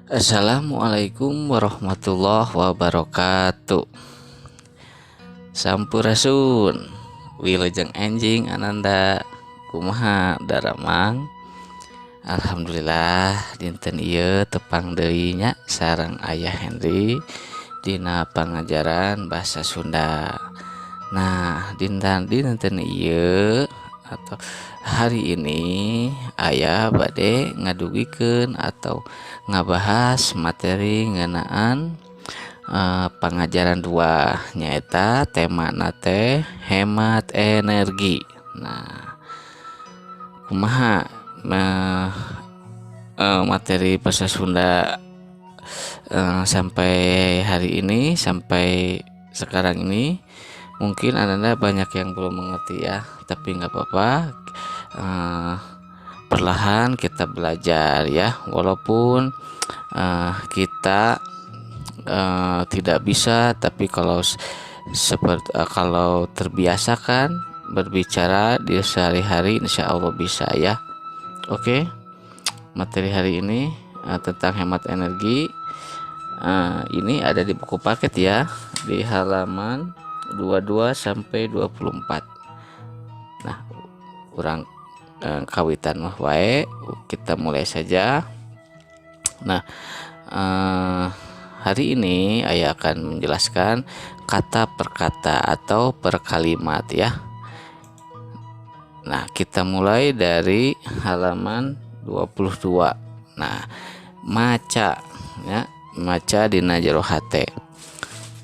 Assalamualaikum warahmatullahi wabarakatuh. Sampurasun Wilujeng enjing Ananda kumaha daramang. Alhamdulillah dinten ieu tepang deui nya sareng Ayah Henry dina pangajaran bahasa Sunda. Nah, dinten ieu atau hari ini Ayah bade ngadugikeun atau ngabahas materi ngenaan pengajaran 2 nyaeta tema nate hemat energi. Nah, kumaha materi bahasa Sunda sampai hari ini, sampai sekarang ini mungkin Anda banyak yang belum mengerti ya, tapi nggak apa-apa, perlahan kita belajar ya, walaupun kita tidak bisa, tapi kalau terbiasakan berbicara di sehari-hari, insya Allah bisa ya. Oke, materi hari ini tentang hemat energi. Ini ada di buku paket ya, di halaman 22 sampai 24. Nah, kurang kawitan mah wae, kita mulai saja. Nah, hari ini Ayah akan menjelaskan kata per kata atau per kalimat ya. Nah, kita mulai dari halaman 22. Nah, maca ya, maca dina jero hate.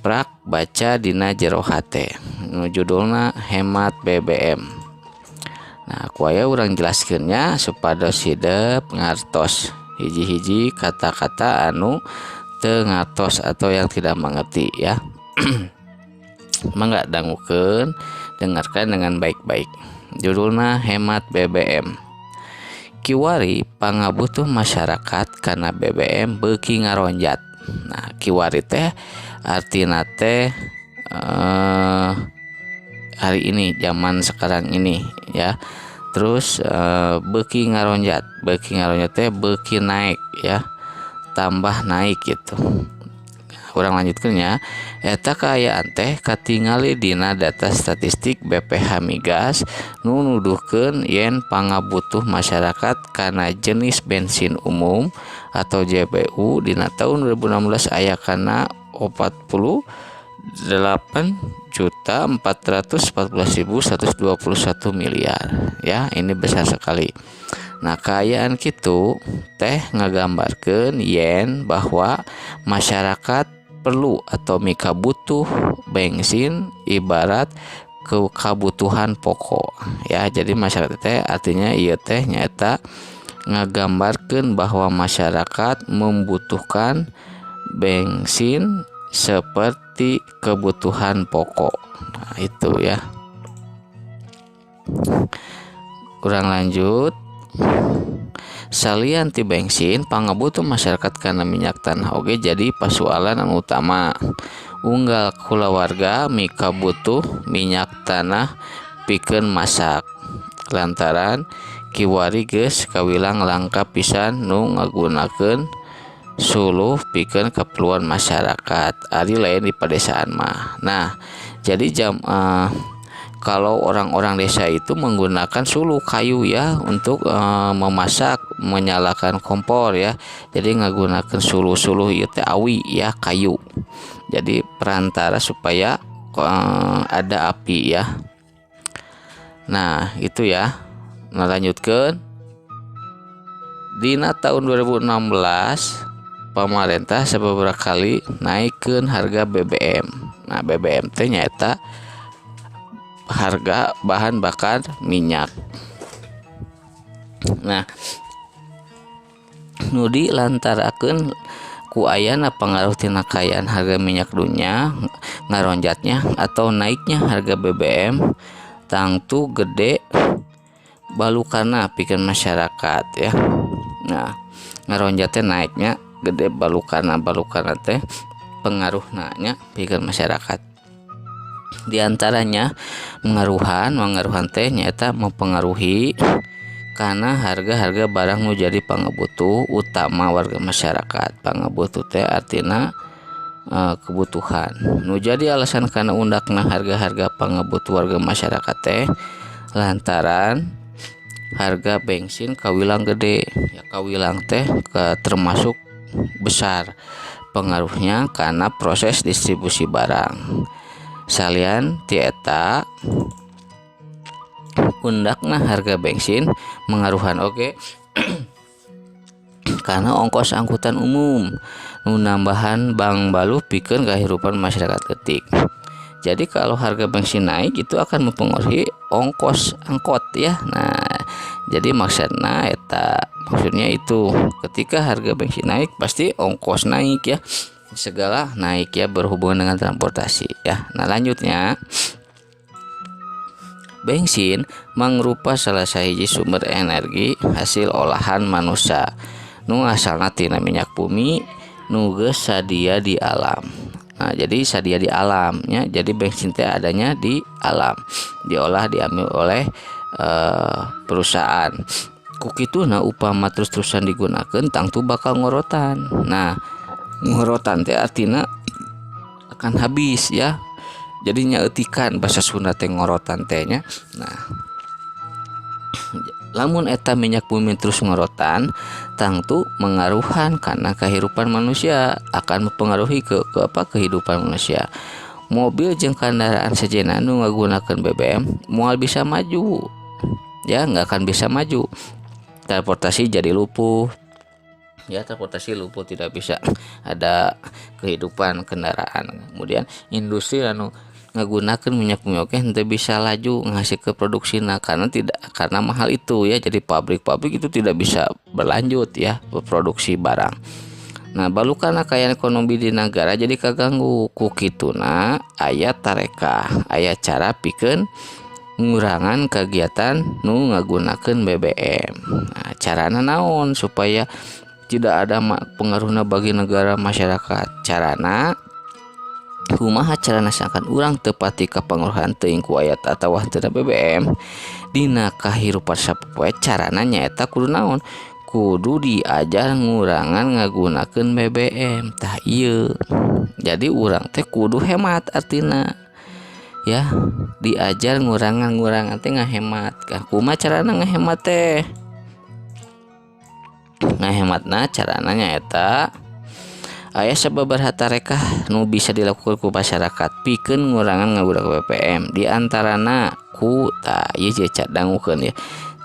Prak baca dina jero hate. Nu judulna hemat BBM. Nah, ku aya urang jelaskeunnya supados hideep ngartos hiji-hiji kata-kata anu teu ngartos atau yang tidak mengerti ya. Mangga dangukeun, dengarkan dengan baik-baik. Judulna hemat BBM. Kiwari pangabutuh masyarakat karena BBM beuki ngaronjat. Nah, kiwari teh artina teh hari ini, zaman sekarang ini ya. Terus beuki ngaronjat teh beuki naik ya, tambah naik gitu. Urang lanjutkeun nya, eta kaayaan teh katingali dina data statistik BPH Migas nu nuduhkeun yen pangabutuh masyarakat kana jenis bensin umum atau JBU dina tahun 2016 aya kana 48.414.121 miliar ya, ini besar sekali. Nah, kaayaan kitu teh ngagambarkeun yen bahwa masyarakat perlu atau mika butuh bensin ibarat kebutuhan pokok ya. Jadi masyarakat teh artinya ieu teh nyaeta ngagambarkeun bahwa masyarakat membutuhkan bensin seperti kebutuhan pokok. Nah, itu ya. Kurang lanjut, salian ti bensin pangabutuh masyarakat karena minyak tanah oge jadi persoalan anu utama. Unggal kulawarga mika butuh minyak tanah pikeun masak lantaran kiwari geus kawilang langka pisan nu ngagunakeun suluh pikeun keperluan masyarakat ari lain di pedesaan mah. Nah, jadi kalau orang-orang desa itu menggunakan suluh kayu ya untuk memasak, menyalakan kompor ya. Jadi ngagunakeun suluh ieu teh awi ya, kayu. Jadi perantara supaya ada api ya. Nah, itu ya. Nah, lanjutkeun. Dina tahun 2016 pemerintah sababaraha kali naikkeun harga BBM. Nah, BBM teh nyaeta harga bahan bakar minyak. Nah, nu dilantarakeun ku ayana pengaruh tina kaayaan harga minyak dunia ngaronjatnya atau naiknya harga BBM tangtu gede balukana pikeun masyarakat ya. Nah, ngaronjatnya naiknya gede balukana teh pengaruhna nya pikeun masyarakat. Di antaranya mengaruhan teh nyaeta mempengaruhi karena harga-harga barang nu jadi pangabutuh utama warga masyarakat. Pangabutuh teh artina kebutuhan nu jadi alasan karena undakna harga-harga pangabutuh warga masyarakat teh lantaran harga bensin kawilang gede ya. Kawilang teh termasuk besar pengaruhnya karena proses distribusi barang. Salian tieta undakna harga bensin mengaruhan oge karena ongkos angkutan umum nu nambahan bang balu pikeun kahirupan masyarakat ketik. Jadi kalau harga bensin naik itu akan mempengaruhi ongkos angkot ya. Nah, jadi maksudnya itu ketika harga bensin naik pasti ongkos naik ya. Segala naik ya berhubungan dengan transportasi ya. Nah, lanjutnya bensin mangrupa salah sahiji sumber energi hasil olahan manusia nu asalna tina minyak bumi nu geus sadia di alam. Nah, jadi sadia di alamnya. Jadi bensin teh adanya di alam, diolah diambil oleh perusahaan. Ku kituna upama terus-terusan digunakeun tangtu bakal ngorotan. Nah, ngorotan teh artina akan habis ya. Jadi nyaeutikan bahasa Sunda teh ngorotan teh nya. Nah, lamun eta minyak bumi terus ngorotan tangtu mengaruhan karena kehidupan manusia, akan mempengaruhi ke kehidupan manusia. Mobil jeung kendaraan sejenna nu ngagunakeun BBM moal bisa maju ya, nggak akan bisa maju. Transportasi jadi lumpuh ya, transportasi lumpuh, tidak bisa ada kehidupan kendaraan. Kemudian industri anu ngagunakeun minyak bumi oke henteu bisa laju ngasih ke produksi karena mahal itu ya. Jadi pabrik-pabrik itu tidak bisa berlanjut ya berproduksi barang. Nah, balu karena kayaan ekonomi di negara jadi kaganggu. Ku kituna aya tarekah, aya cara pikeun ngurangan kegiatan nu ngagunakeun BBM. Nah, carana naon supaya tidak ada pengaruhna bagi negara masyarakat? Carana kumaha carana sangkan urang tepati kapangaruhan teuing ku ayat atawa teu BBM dina kahirupan sapopoe. Carana nyaeta kudu naon? Kudu diajar ngurangan ngagunakeun BBM. Tah ieu. Jadi urang teh kudu hemat artina. Ya, diajar ngurangan teh ngahemat. Kumaha carana ngahemat teh? Ngahematna carana nyaeta aya sababaraha tarekah nu bisa dilakukan ku masyarakat pikeun ngurangan ngagunakeun BBM. Di antarana ku ieu dangukeun ya.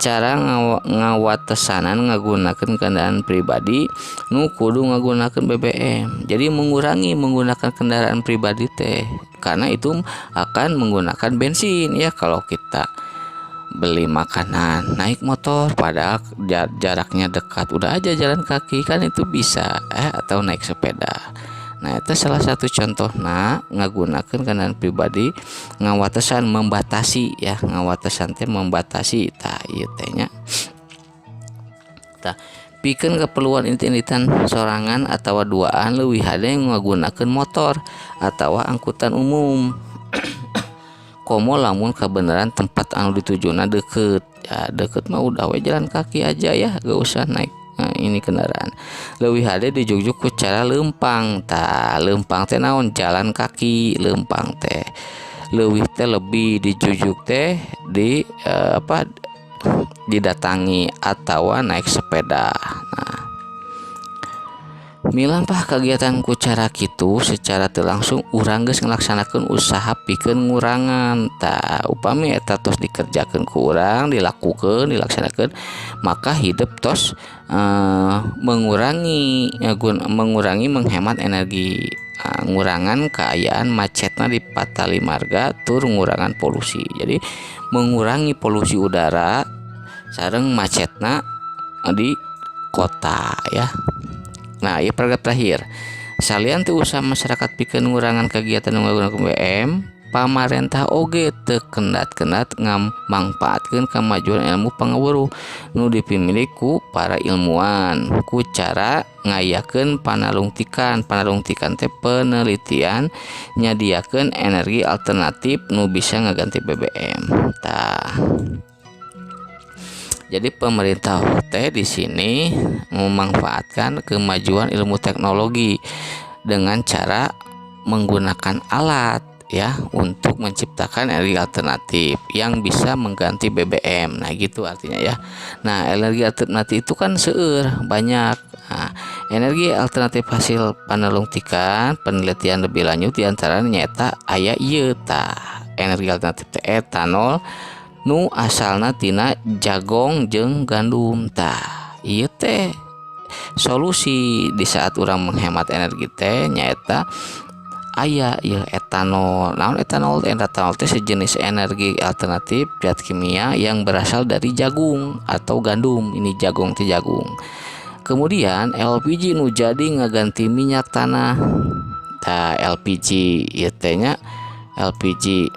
Cara ngawatesanan ngagunakeun kendaraan pribadi nu kudu ngagunakeun BBM. Jadi mengurangi menggunakan kendaraan pribadi teh karena itu akan menggunakan bensin ya. Kalau kita beli makanan naik motor padahal jaraknya dekat, udah aja jalan kaki kan itu bisa atau naik sepeda. Nah, itu salah satu contoh ngagunakeun kendaraan pribadi ngawatesan membatasi ya, ngawatesan teh membatasi tah ieu teh nya. Tah pikeun keperluan inti-intian sorangan atawa duaan leuwih hade ngagunakeun motor atawa angkutan umum. Komo lamun kebenaran tempat anu ditujuna deket ya, deket mah udah we jalan kaki aja ya, gak usah naik ini kendaraan. Leuwih hade dijujuk ku cara leumpang. Tah leumpang teh naon? Jalan kaki leumpang teh. Leuwih teh lebih dijujuk teh di didatangi atawa naik sepeda. Nah, milampah kegiatan ku cara kitu secara teu langsung urang geus ngalaksanakeun usaha pikeun ngurangan. Tah upami eta tos dikerjakeun ku urang, dilaksanakeun, maka hidup tos mengurangi menghemat energi. Ngurangan keayaan macetna di patali marga tur ngurangan polusi. Jadi mengurangi polusi udara sareng macetna di kota ya. Nah, ieu paragraf terakhir. Salian teu usaha masyarakat pikeun ngurangan kegiatan nggunakeun BBM, pamarentah oge teu kendat-kendat ngamangpaatkeun kamajuan ilmu pangaweuruh nu dipimilih ku para ilmuwan ku cara ngayakeun panalungtikan teh penelitian nyadiakeun energi alternatif nu bisa ngaganti BBM. Tah Jadi pemerintah teh di sini memanfaatkan kemajuan ilmu teknologi dengan cara menggunakan alat ya untuk menciptakan energi alternatif yang bisa mengganti BBM. Nah, gitu artinya ya. Nah, energi alternatif itu kan banyak. Nah, energi alternatif hasil panelungtikan penelitian lebih lanjut diantaranya nyata aya ieu tah. Energi alternatif teh etanol nu asalna tina jagong jeung gandum tah. Ieu teh solusi di saat orang menghemat energi teh nyaeta aya ya etanol. Namun etanol teh sejenis energi alternatif zat kimia yang berasal dari jagung atau gandum. Ini jagung teh jagung. Kemudian LPG nu jadi ngaganti minyak tanah. Nah, LPG ieu teh nya LPG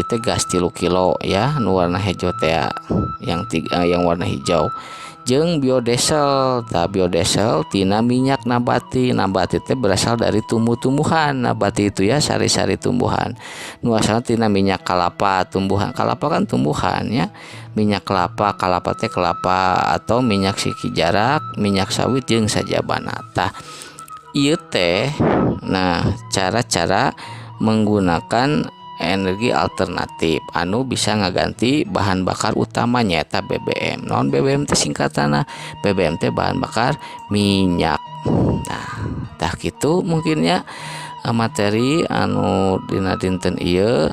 teh gas 3 kilo ya nu warna hijau teh yang warna hijau jeung biodiesel. Biodiesel tina minyak nabati teh berasal dari tumbuh-tumbuhan. Nabati itu ya sari-sari tumbuhan nu asalna tina minyak kalapa. Tumbuhan kalapa kan tumbuhan ya, minyak kelapa teh kelapa atau minyak siki jarak, minyak sawit jeung sajabana. Tah ieu teh nah cara-cara menggunakan energi alternatif anu bisa ngaganti bahan bakar utamanya nyaeta BBM. Non BBM teh singkatana BBM teh bahan bakar minyak. Nah, tah kitu mungkin ya materi anu dina dinten ieu.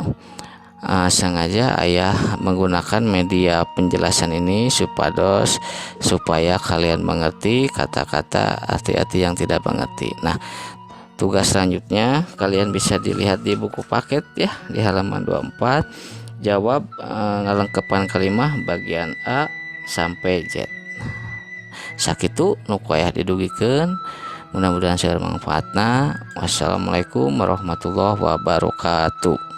Sengaja ayah menggunakan media penjelasan ini supaya kalian mengerti kata-kata arti-arti yang tidak mengerti. Nah, tugas selanjutnya kalian bisa dilihat di buku paket ya di halaman 24. Jawab ngalengkepan kalimah bagian A sampai Z. Sakitu nu aya didugikeun. Mudah-mudahan saya bermanfaatna. Wassalamualaikum warahmatullahi wabarakatuh.